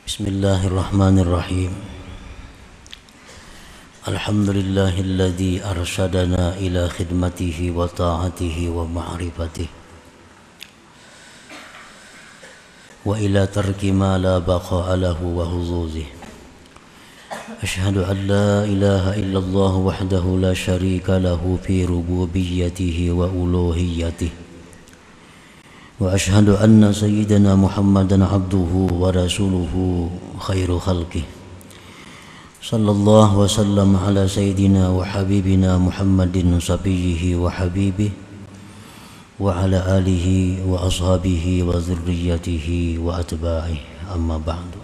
Bismillahirrahmanirrahim. Alhamdulillahilladzi arsyadana ila khidmatihi wa ta'atihi wa ma'rifatihi wa ila tarki ma la baqa'a lahu wa huzuzihi. Ashhadu an la ilaha illallah wahdahu la syarika lahu fi rububiyyatihi wa uluhiyyatihi. Wa ashhadu anna sayyidana Muhammadan abduhu wa rasuluhu khairu khalqih. Sallallahu wa sallam ala sayyidina wa habibina Muhammadin sabiyyihi wa habibih wa ala alihi wa ashabihi wa zurriyyatihi wa atba'ih, amma ba'du.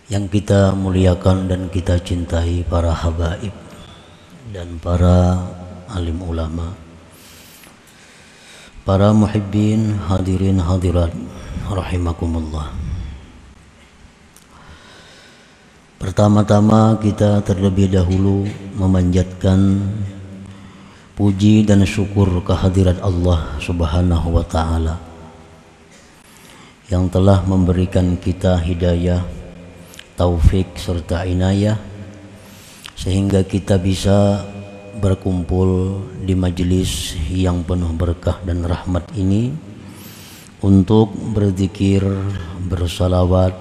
Yang kita muliakan dan kita cintai para habaib dan para alim ulama, para muhibbin, hadirin hadirat rahimakumullah. Pertama-tama kita terlebih dahulu memanjatkan puji dan syukur kehadirat Allah Subhanahu wa taala yang telah memberikan kita hidayah, taufik serta inayah sehingga kita bisa berkumpul di majelis yang penuh berkah dan rahmat ini untuk berzikir, bersalawat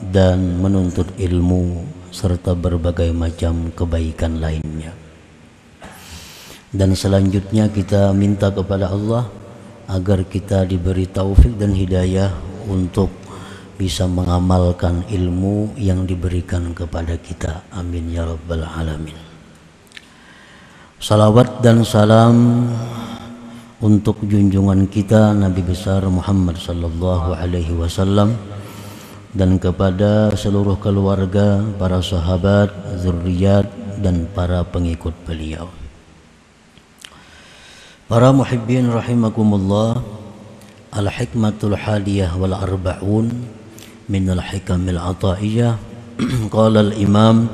dan menuntut ilmu serta berbagai macam kebaikan lainnya. Dan selanjutnya kita minta kepada Allah agar kita diberi taufik dan hidayah untuk bisa mengamalkan ilmu yang diberikan kepada kita. Amin ya rabbal alamin. Salawat dan salam untuk junjungan kita Nabi besar Muhammad sallallahu alaihi wasallam dan kepada seluruh keluarga, para sahabat, zurriyat dan para pengikut beliau. Para muhibbin rahimakumullah, al-hikmatul hadiyah wal arba'un min al-hikamil ataiyah. Qala al-imam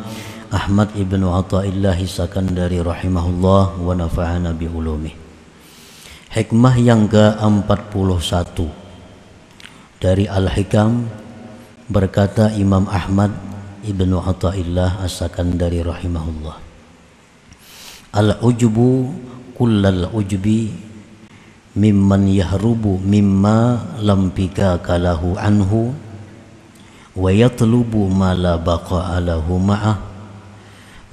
Ahmad ibn Athaillah Sakandari rahimahullah wa nafa'ana bi ulumih. Hikmah yang ke-41 dari Al-Hikam, berkata Imam Ahmad ibn Athaillah As-Sakandari rahimahullah, al-ujbu kullal ujbi mimman yahrubu mimma lam pikaka lahu anhu wa yatlubu ma la baqa'a lahu ma'ah.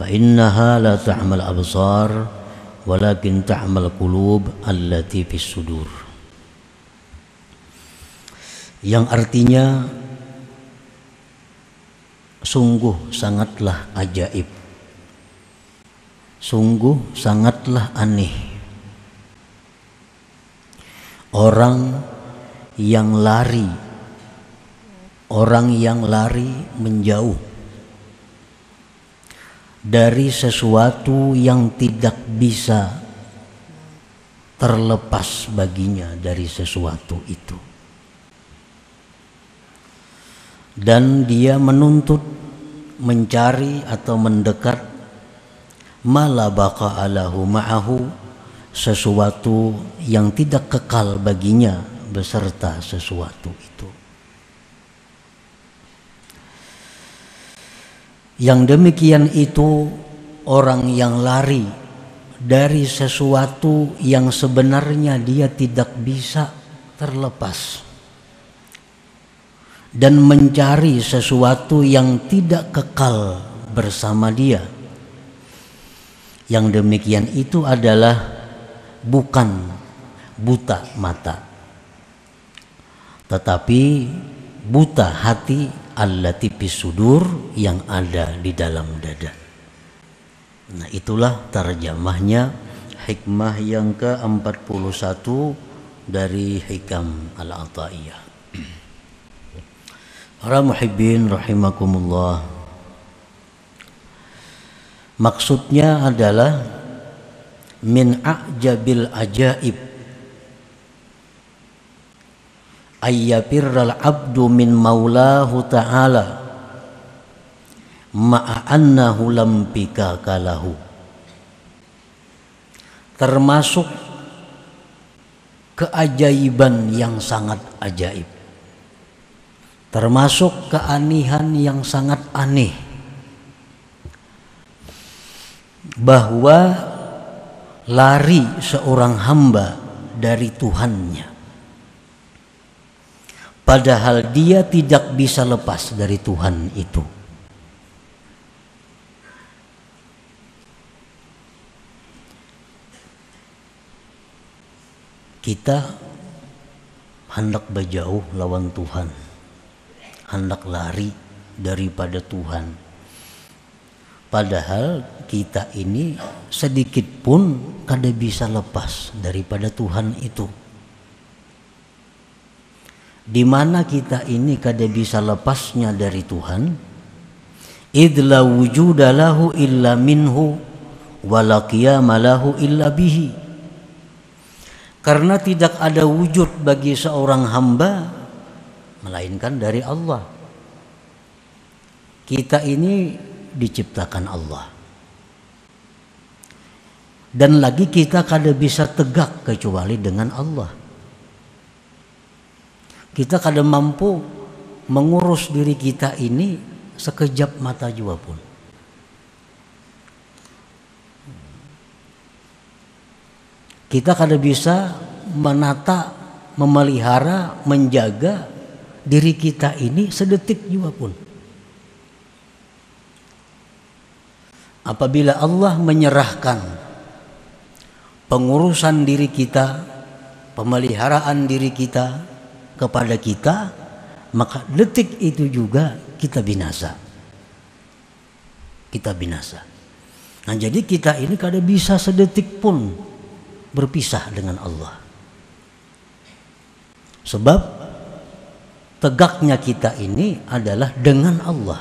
Fa innaha la ta'mal absar walakin ta'mal qulub allati fis sudur. Yang artinya sungguh sangatlah ajaib, sungguh sangatlah aneh orang yang lari menjauh dari sesuatu yang tidak bisa terlepas baginya dari sesuatu itu, dan dia menuntut, mencari atau mendekat mala baqa'a lahu ma'ahu, sesuatu yang tidak kekal baginya beserta sesuatu itu. Yang demikian itu orang yang lari dari sesuatu yang sebenarnya dia tidak bisa terlepas dan mencari sesuatu yang tidak kekal bersama dia. Yang demikian itu adalah bukan buta mata, tetapi buta hati, allati fis sudur, yang ada di dalam dada. Nah, itulah tarjamahnya hikmah yang ke-41 dari Hikam Al-Ataiyah. Para muhibbin rahimakumullah, maksudnya adalah min a'jabil ajaib ayyafirral abdu min maulahu ta'ala ma'a annahu lam pikaka lahu. Termasuk keajaiban yang sangat ajaib termasuk keanehan yang sangat aneh, bahwa lari seorang hamba dari Tuhannya, padahal dia tidak bisa lepas dari Tuhan itu. Kita hendak berjauh lawan Tuhan, hendak lari daripada Tuhan, padahal kita ini sedikit pun kada bisa lepas daripada Tuhan itu. Di mana kita ini kada bisa lepasnya dari Tuhan? Idla wujuda lahu illa minhu wa la qiyama lahu illa bihi. Karena tidak ada wujud bagi seorang hamba melainkan dari Allah. Kita ini diciptakan Allah, dan lagi kita kada bisa tegak kecuali dengan Allah. Kita kada mampu mengurus diri kita ini sekejap mata jua pun. Kita kada bisa menata, memelihara, menjaga diri kita ini sedetik jua pun. Apabila Allah menyerahkan pengurusan diri kita, pemeliharaan diri kita kepada kita, maka detik itu juga kita binasa. Kita binasa. Nah, jadi kita ini kada bisa sedetik pun berpisah dengan Allah. Sebab tegaknya kita ini adalah dengan Allah.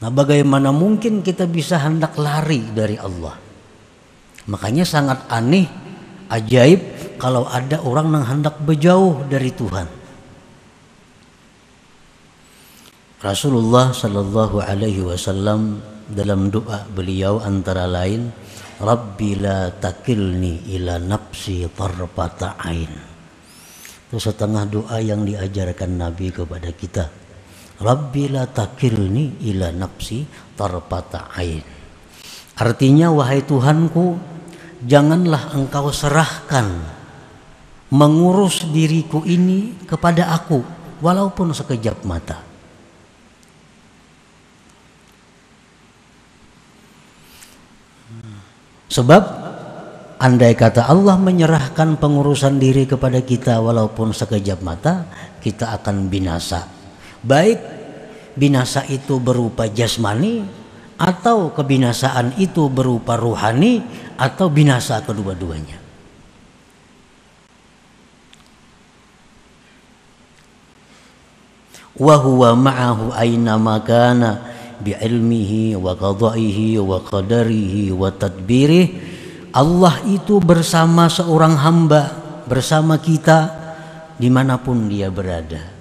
Nah, bagaimana mungkin kita bisa hendak lari dari Allah? Makanya sangat aneh, ajaib kalau ada orang yang hendak berjauh dari Tuhan. Rasulullah sallallahu alaihi wasallam dalam doa beliau antara lain, Rabbi la takilni ila nafsi tarfata ain. Itu setengah doa yang diajarkan Nabi kepada kita. Rabbi la takilni ila nafsi tarfata ain. Artinya, wahai Tuhanku, janganlah engkau serahkan mengurus diriku ini kepada aku walaupun sekejap mata. Sebab andai kata Allah menyerahkan pengurusan diri kepada kita walaupun sekejap mata, kita akan binasa. Baik binasa itu berupa jasmani, atau kebinasaan itu berupa ruhani, atau binasa kedua-duanya. Wa huwa ma'ahu aina makana bi'ilmihi wa qada'ihi wa qadarihi wa tadbirih. Allah itu bersama seorang hamba, bersama kita dimanapun dia berada.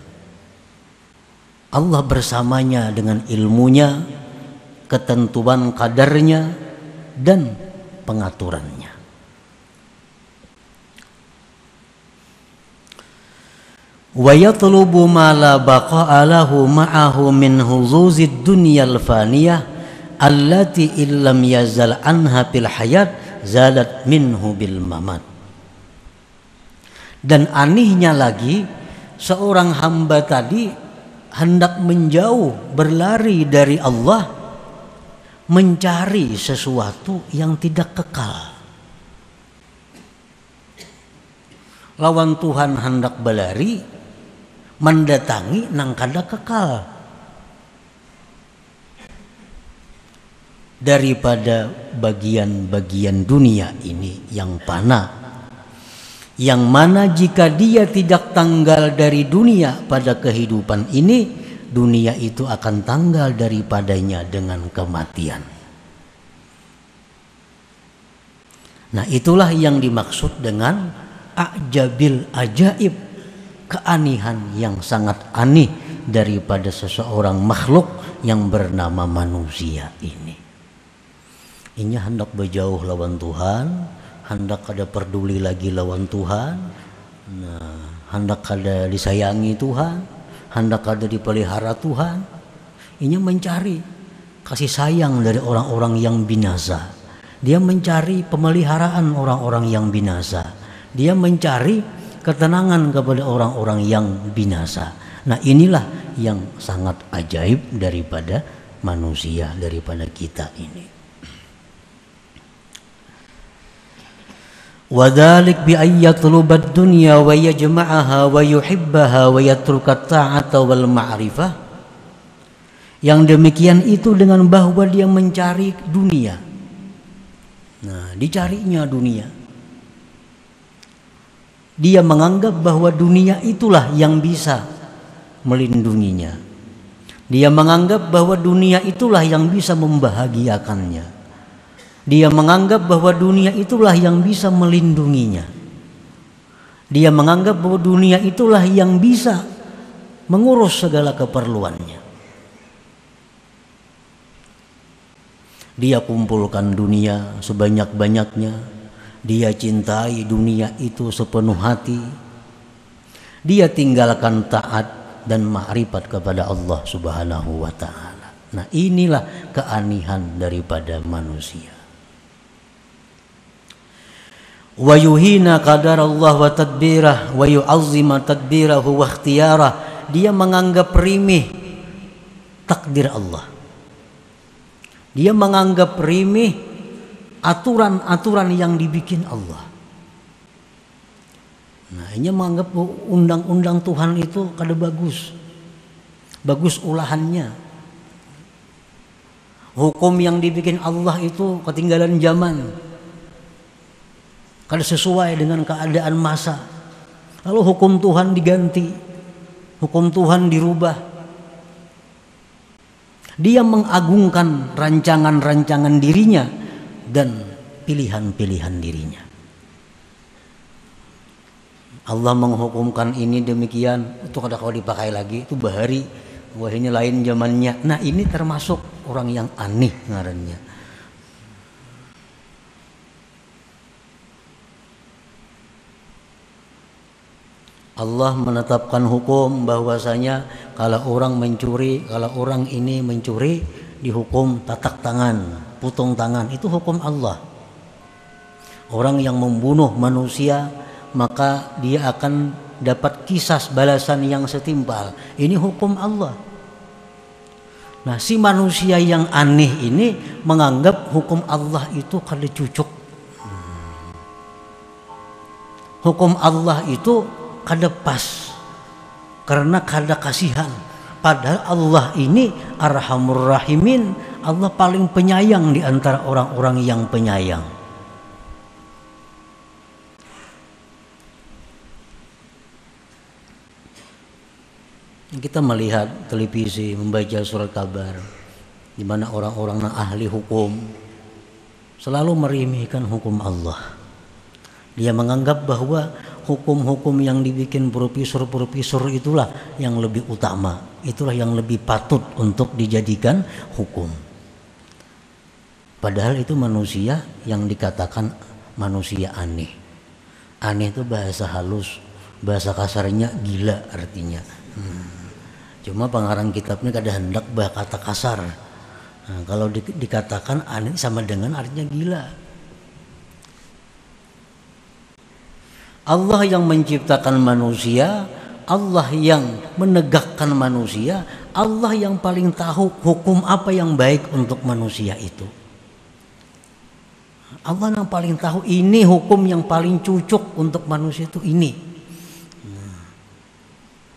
Allah bersamanya dengan ilmunya, ketentuan kadarnya, dan pengaturannya. Wa yatlubu ma la baqa'a lahu ma'ahu min huzuzid dunyal faniyah allati illam yazal anha fil hayat zalat minhu bil mamat. Dan anehnya lagi, seorang hamba tadi hendak menjauh, berlari dari Allah, mencari sesuatu yang tidak kekal. Lawan Tuhan hendak berlari, mendatangi nang kada kekal. Daripada bagian-bagian dunia ini yang fana, yang mana jika dia tidak tanggal dari dunia pada kehidupan ini, dunia itu akan tanggal daripadanya dengan kematian. Nah, itulah yang dimaksud dengan ajabil ajaib, keanehan yang sangat aneh daripada seseorang makhluk yang bernama manusia ini. Ini hendak berjauh lawan Tuhan, hendak kada peduli lagi lawan Tuhan, hendak kada disayangi Tuhan, hendak ada dipelihara Tuhan. Ini mencari kasih sayang dari orang-orang yang binasa. Dia mencari pemeliharaan orang-orang yang binasa. Dia mencari ketenangan kepada orang-orang yang binasa. Nah, inilah yang sangat ajaib daripada manusia, daripada kita ini. Wadhalik bi ayyatlubad dunya wa yajma'aha wa yuhibbaha wa yatrukat ta'ata wal ma'rifah. Yang demikian itu dengan bahwa dia mencari dunia. Nah, dicarinya dunia. Dia menganggap bahwa dunia itulah yang bisa melindunginya. Dia menganggap bahwa dunia itulah yang bisa membahagiakannya. Dia menganggap bahwa dunia itulah yang bisa melindunginya. Dia menganggap bahwa dunia itulah yang bisa mengurus segala keperluannya. Dia kumpulkan dunia sebanyak-banyaknya. Dia cintai dunia itu sepenuh hati. Dia tinggalkan taat dan ma'rifat kepada Allah Subhanahu wa ta'ala. Nah, inilah keanehan daripada manusia. Wa yuhina qadarallah wa tadbirah wa yu'azzima tadbirahu wa ikhtiyarah. Dia menganggap remeh takdir Allah. Dia menganggap remeh aturan-aturan yang dibikin Allah. Nah, ini menganggap undang-undang Tuhan itu kada bagus. Bagus ulahannya. Hukum yang dibikin Allah itu ketinggalan zaman. Kada sesuai dengan keadaan masa. Lalu hukum Tuhan diganti. Hukum Tuhan dirubah. Dia mengagungkan rancangan-rancangan dirinya dan pilihan-pilihan dirinya. Allah menghukumkan ini demikian, itu kada kau dipakai lagi, itu bahari, wah ini lain zamannya. Nah, ini termasuk orang yang aneh ngarannya. Allah menetapkan hukum bahwasanya kalau orang mencuri, kalau orang ini mencuri dihukum tatak tangan, putung tangan, itu hukum Allah. Orang yang membunuh manusia maka dia akan dapat kisas balasan yang setimpal. Ini hukum Allah. Nah, si manusia yang aneh ini menganggap hukum Allah itu kada cucuk. Hukum Allah itu kada pas karena kada kasihan. Padahal Allah ini Arhamur Rahimin, Allah paling penyayang di antara orang-orang yang penyayang. Kita melihat televisi, membaca surat kabar, di mana orang-orang ahli hukum selalu meremehkan hukum Allah. Dia menganggap bahwa hukum-hukum yang dibikin profesor-profesor itulah yang lebih utama, itulah yang lebih patut untuk dijadikan hukum. Padahal itu manusia yang dikatakan manusia aneh. Aneh itu bahasa halus, bahasa kasarnya gila artinya. Cuma pengarang kitabnya kada hendak kata kasar. Nah, kalau dikatakan aneh sama dengan artinya gila. Allah yang menciptakan manusia, Allah yang menegakkan manusia, Allah yang paling tahu hukum apa yang baik untuk manusia itu. Allah yang paling tahu ini hukum yang paling cocok untuk manusia itu ini.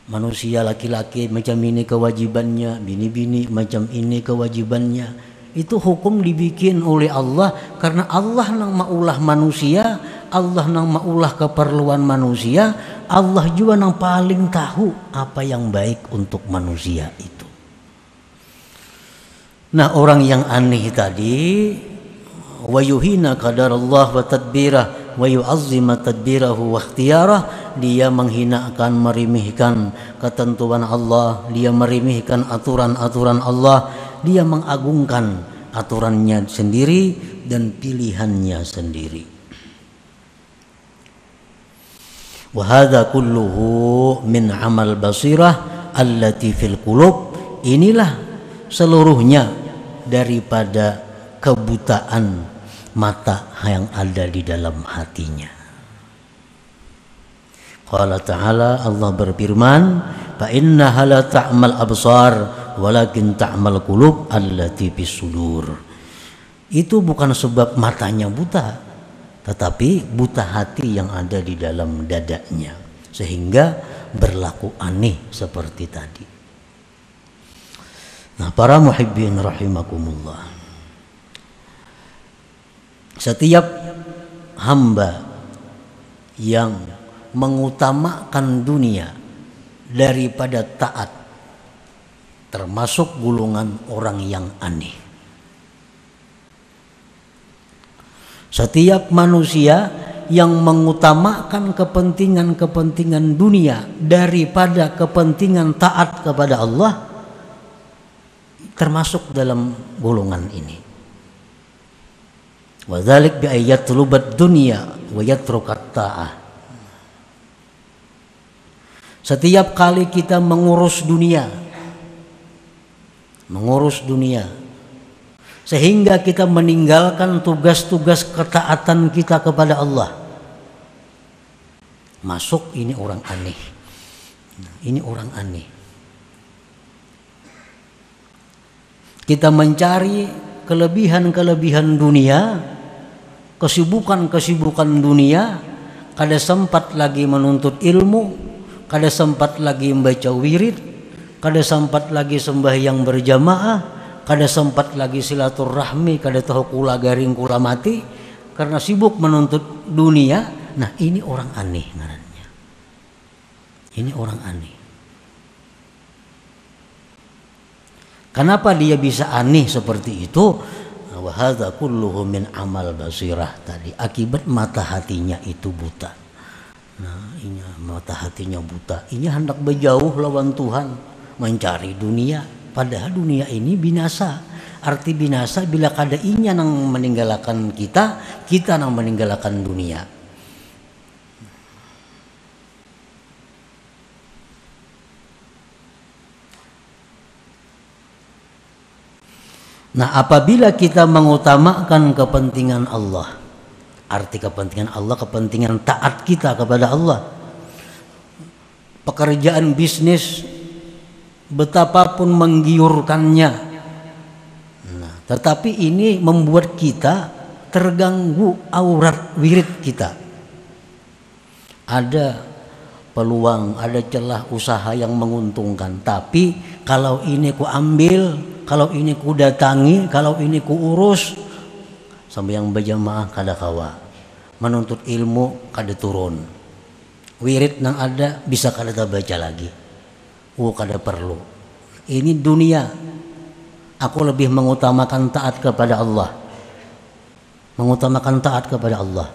Manusia laki-laki macam ini kewajibannya, bini-bini macam ini kewajibannya. Itu hukum dibikin oleh Allah karena Allah nang maulah manusia, Allah nang maulah keperluan manusia, Allah juga nang paling tahu apa yang baik untuk manusia itu. Nah, orang yang aneh tadi, wa yuhina qadarallah wa tadbirah wa yu'azzima tadbirahu wa ikhtiyarah, dia menghinakan, meremehkan ketentuan Allah, dia meremehkan aturan-aturan Allah, dia mengagungkan aturannya sendiri dan pilihannya sendiri. Wa hadza kulluhu min amal basirah allati fil qulub. Inilah seluruhnya daripada kebutaan mata yang ada di dalam hatinya. Qala ta'ala, Allah berfirman, fa innaha la ta'mal absar walakin ta'mal qulub allati fis sudur. Itu bukan sebab matanya buta, tetapi buta hati yang ada di dalam dadanya, sehingga berlaku aneh seperti tadi. Nah, para muhibbin rahimakumullah, setiap hamba yang mengutamakan dunia daripada taat termasuk golongan orang yang aneh. Setiap manusia yang mengutamakan kepentingan-kepentingan dunia daripada kepentingan taat kepada Allah termasuk dalam golongan ini. Wa dzalik bi ayatlubad dunya wa yatrukat ta'ah. Setiap kali kita mengurus dunia sehingga kita meninggalkan tugas-tugas ketaatan kita kepada Allah, masuk ini orang aneh. Ini orang aneh. Kita mencari kelebihan-kelebihan dunia, kesibukan-kesibukan dunia, kada sempat lagi menuntut ilmu, kada sempat lagi membaca wirid, kada sempat lagi sembahyang berjamaah, kada sempat lagi silaturahmi, kada tahu kula garing kula mati karena sibuk menuntut dunia. Nah, ini orang aneh ngarannya. Ini orang aneh. Kenapa dia bisa aneh seperti itu? Wa hadza kulluhu min amal basirah tadi, akibat mata hatinya itu buta. Nah, ini mata hatinya buta. Ini hendak berjauh lawan Tuhan, mencari dunia. Padahal dunia ini binasa. Arti binasa bila kada inya nang meninggalkan kita, kita nang meninggalkan dunia. Nah, apabila kita mengutamakan kepentingan Allah, arti kepentingan Allah, kepentingan taat kita kepada Allah, pekerjaan bisnis betapapun menggiurkannya, nah, tetapi ini membuat kita terganggu aurat wirid kita. Ada peluang, ada celah usaha yang menguntungkan, tapi kalau ini ku ambil, kalau ini ku datangi, kalau ini ku urus, sampai yang berjamaah kada kawa, menuntut ilmu kada turun, wirid nang ada bisa kada baca lagi, kada perlu. Ini dunia. Aku lebih mengutamakan taat kepada Allah, mengutamakan taat kepada Allah.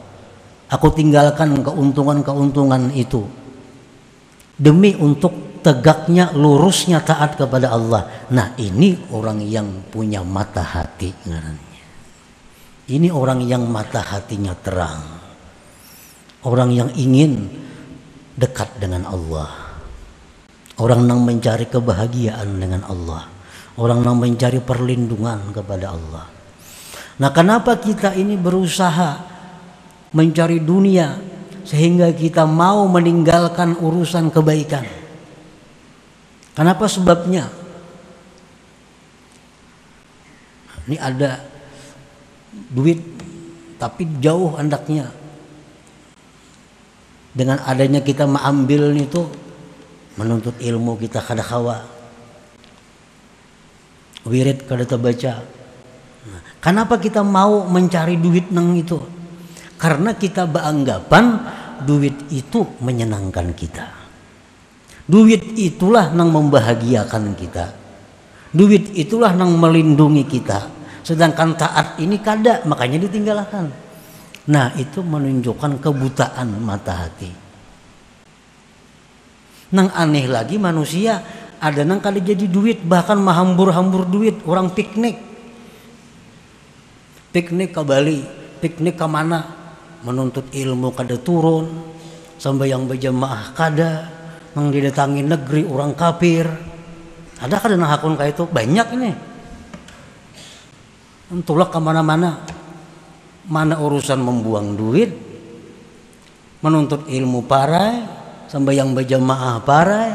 Aku tinggalkan keuntungan-keuntungan itu demi untuk tegaknya, lurusnya taat kepada Allah. Nah, ini orang yang punya mata hati ngarannya. Ini orang yang mata hatinya terang, orang yang ingin dekat dengan Allah, orang yang mencari kebahagiaan dengan Allah, orang yang mencari perlindungan kepada Allah. Nah, kenapa kita ini berusaha mencari dunia sehingga kita mau meninggalkan urusan kebaikan? Kenapa sebabnya? Ini ada duit tapi jauh andaknya. Dengan adanya kita mengambil itu, menuntut ilmu kita kada kawa, wirid kada terbaca. Nah, kenapa kita mau mencari duit nang itu? Karena kita beranggapan duit itu menyenangkan kita. Duit itulah yang membahagiakan kita. Duit itulah yang melindungi kita. Sedangkan taat ini kada, makanya ditinggalkan. Nah, itu menunjukkan kebutaan mata hati. Nang aneh lagi manusia, ada nang kada jadi duit, bahkan mahambur-hambur duit. Orang piknik ke Bali, piknik ke mana, menuntut ilmu kada turun, sampai yang berjamaah kada, mengdidatangi negeri orang kafir. Ada kan dana hakun kayak itu banyak ini. Entulak kemana-mana. Mana urusan membuang duit, menuntut ilmu parai, sambayang berjamaah parai,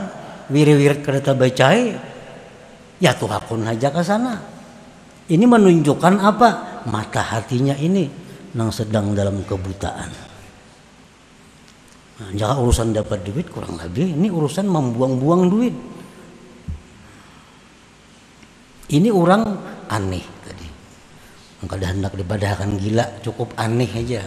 wirid-wirid kada bacai, ya tuh hakun aja ke sana. Ini menunjukkan apa? Mata hatinya ini nang sedang dalam kebutaan. Nah, jangan urusan dapat duit kurang lebih, ini urusan membuang-buang duit. Ini orang aneh tadi. Kada hendak dibadahkan gila, cukup aneh aja.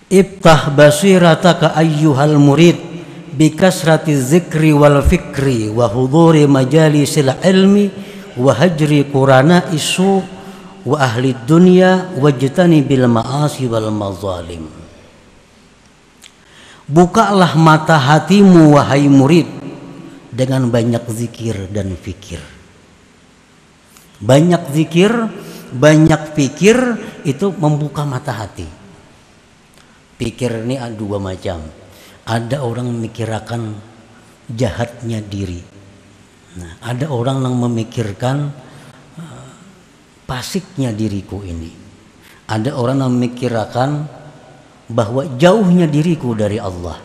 Iftah basirataka ayyuhal murid bikasrati zikri wal fikri wa huduri majalisil ilmi wa hajri qurana isu wa ahli dunya wajtani bil ma'asi wal mazalim. Bukalah mata hatimu wahai murid dengan banyak zikir dan fikir. Banyak zikir, banyak fikir itu membuka mata hati. Pikir ini ada dua macam. Ada orang memikirkan jahatnya diri. Nah, ada orang yang memikirkan pasiknya diriku ini. Ada orang yang memikirkan bahwa jauhnya diriku dari Allah.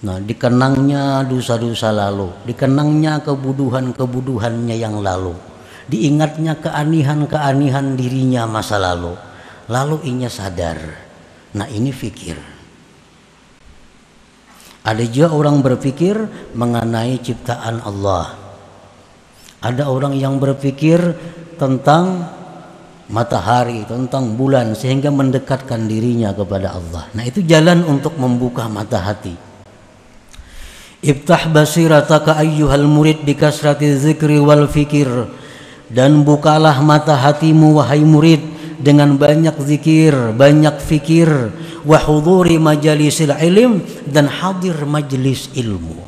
Nah, dikenangnya dosa-dosa lalu, dikenangnya kebuduhan-kebuduhannya yang lalu, diingatnya keanihan-keanihan dirinya masa lalu. Lalu inya sadar. Nah, ini fikir. Ada juga orang berpikir mengenai ciptaan Allah. Ada orang yang berpikir tentang matahari, tentang bulan, sehingga mendekatkan dirinya kepada Allah. Nah, itu jalan untuk membuka mata hati. Iftah basirataka ayyuhal murid bikasrati zikri wal fikir. Dan bukalah mata hatimu wahai murid dengan banyak zikir, banyak fikir, wa huduri majalisil ilm, dan hadir majlis ilmu.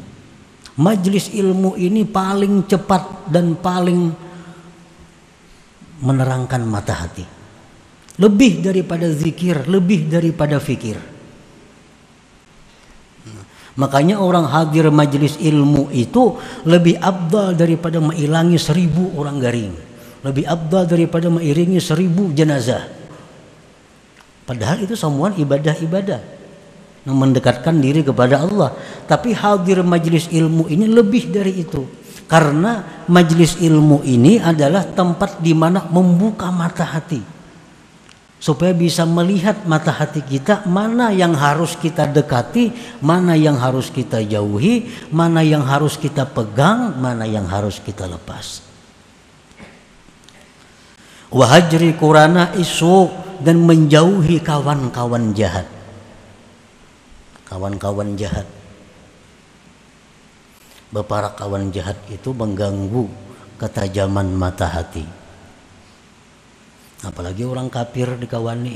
Majlis ilmu ini paling cepat dan paling menerangkan mata hati. Lebih daripada zikir, lebih daripada fikir. Makanya orang hadir majelis ilmu itu lebih afdal daripada mengilangi 1000 orang garing. Lebih afdal daripada mengiringi 1000 jenazah. Padahal itu semua ibadah-ibadah yang mendekatkan diri kepada Allah. Tapi hadir majelis ilmu ini lebih dari itu. Karena majelis ilmu ini adalah tempat di mana membuka mata hati. Supaya bisa melihat mata hati kita, mana yang harus kita dekati, mana yang harus kita jauhi, mana yang harus kita pegang, mana yang harus kita lepas. Wahajri qurana isu, dan menjauhi kawan-kawan jahat. Kawan-kawan jahat. Para kawan jahat itu mengganggu ketajaman mata hati. Apalagi orang kafir dikawani.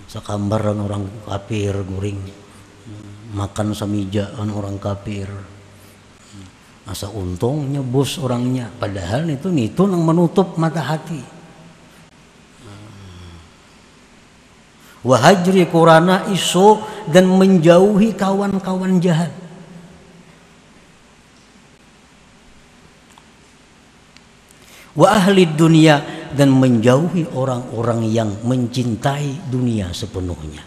Sakambaran orang kafir guring. Makan samijaan orang kafir. Asa untung nyebus orangnya. Padahal itu yang menutup mata hati. Wahajri qurana isu, dan menjauhi kawan-kawan jahat. Wa ahli dunia, dan menjauhi orang-orang yang mencintai dunia sepenuhnya.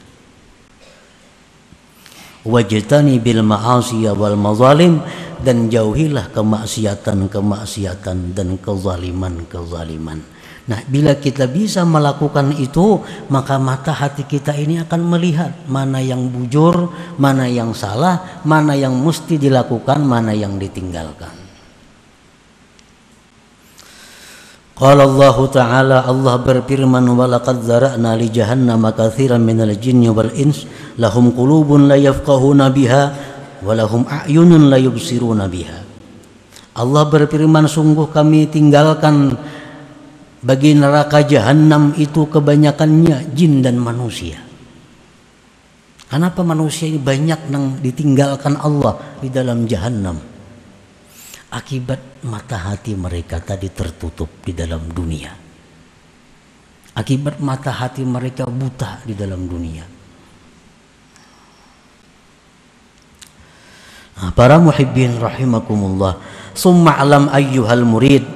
Wajtani bil ma'asi wal mazalim, dan jauhilah kemaksiatan-kemaksiatan dan kezaliman-kezaliman. Nah, bila kita bisa melakukan itu, maka mata hati kita ini akan melihat mana yang bujur, mana yang salah, mana yang mesti dilakukan, mana yang ditinggalkan. Qala Allah Ta'ala, Allah berfirman, wa laqad zara'na li jahannama katsiran minal jinni wal ins lahum qulubun la yafqahuna biha wa lahum a'yunun la yubsiruna biha. Allah berfirman, sungguh kami tinggalkan bagi neraka jahanam itu kebanyakannya jin dan manusia. Kenapa manusia ini banyak yang ditinggalkan Allah di dalam jahanam? Akibat mata hati mereka tadi tertutup di dalam dunia. Akibat mata hati mereka buta di dalam dunia. Nah, para muhibbin rahimakumullah, summa alam ayyuhal murid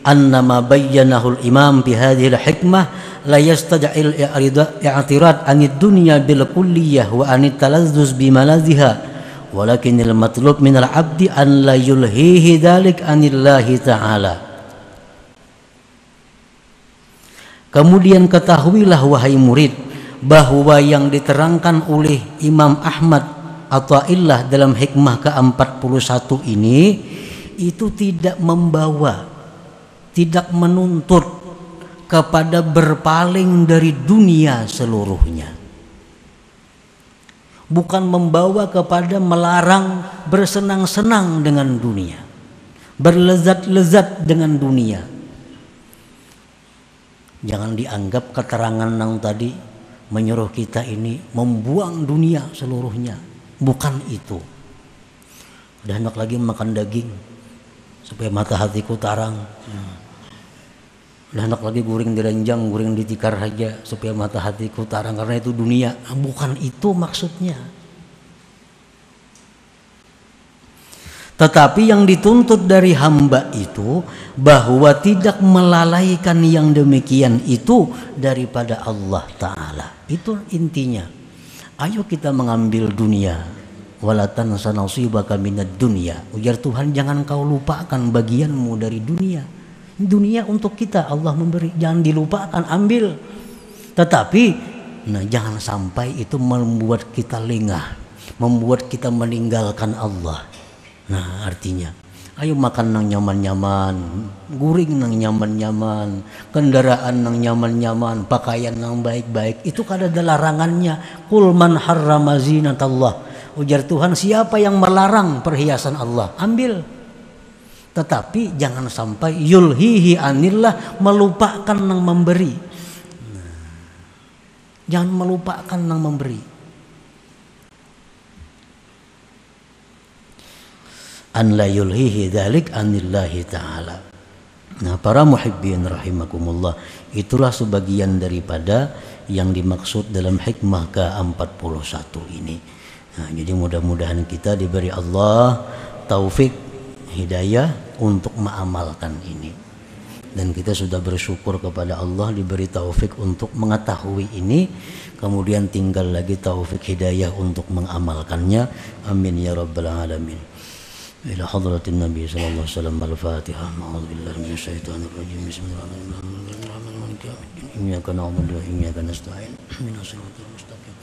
annama bayyanahu al-imam bi hadhihi al-hikmah la yastad'il i'tirad 'anid dunya bil kulliyah wa 'anit talazzuz bi malaziha. Walakinil matlub minal abdi an la yulhihi dzalik anillahi ta'ala. Kemudian ketahuilah wahai murid bahwa yang diterangkan oleh Imam Ahmad Athaillah dalam hikmah ke-41 ini itu tidak membawa, tidak menuntut kepada berpaling dari dunia seluruhnya. Bukan membawa kepada melarang bersenang-senang dengan dunia, berlezat-lezat dengan dunia. Jangan dianggap keterangan yang tadi menyuruh kita ini membuang dunia seluruhnya. Bukan itu. Udah enak lagi makan daging supaya mata hatiku tarang. Udah enak lagi guring di ranjang, guring di tikar saja supaya mata hatiku tarang, karena itu dunia. Bukan itu maksudnya. Tetapi yang dituntut dari hamba itu bahwa tidak melalaikan yang demikian itu daripada Allah Ta'ala. Itu intinya. Ayo kita mengambil dunia. Wala tansa nasibaka minad dunya. Ujar Tuhan, jangan kau lupakan bagianmu dari dunia. Dunia untuk kita Allah memberi, jangan dilupakan, ambil. Tetapi jangan sampai itu membuat kita lengah, membuat kita meninggalkan Allah. Nah, artinya ayo makan nang nyaman-nyaman, guring nang nyaman-nyaman, kendaraan nang nyaman-nyaman, pakaian nang baik-baik. Itu kan ada larangannya. Qul man harrama zinatallah. Ujar Tuhan, siapa yang melarang perhiasan Allah? Ambil. Tetapi jangan sampai yulhihi anillah, melupakan nang memberi. Jangan melupakan nang memberi. An la yulhihi dzalik anillahi ta'ala. Nah, para muhibbin rahimakumullah, itulah sebagian daripada yang dimaksud dalam hikmah ke-41 ini. Nah, jadi mudah-mudahan kita diberi Allah taufik, hidayah untuk mengamalkan ini, dan kita sudah bersyukur kepada Allah diberi taufik untuk mengetahui ini, kemudian tinggal lagi taufik hidayah untuk mengamalkannya. Amin ya rabbal alamin. Ila hadratin Nabi sallallahu alaihi wasallam. Al-Fatihah. A'udzubillahi minasyaitonir rajim. Bismillahirrahmanirrahim. Iyyaka na'budu wa iyyaka nasta'in. Ihdinas siratal mustaqim.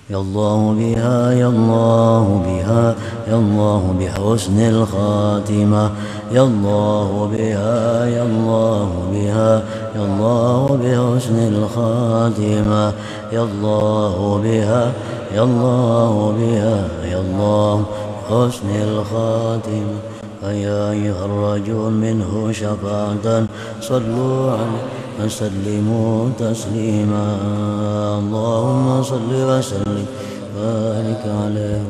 Ya Allah biha, ya Allah biha, ya Allah bihusn al-khatimah. Ya Allah biha, ya Allah biha, ya Allah bihusn al-khatimah. Ya Allah biha, ya Allah biha, ya Allah bihusn al-khatimah. Ya ayyuhar rajul minhu syafa'atan sallu alaihi وسلموا تسليما. اللهم صل وسلم وبارك عليه.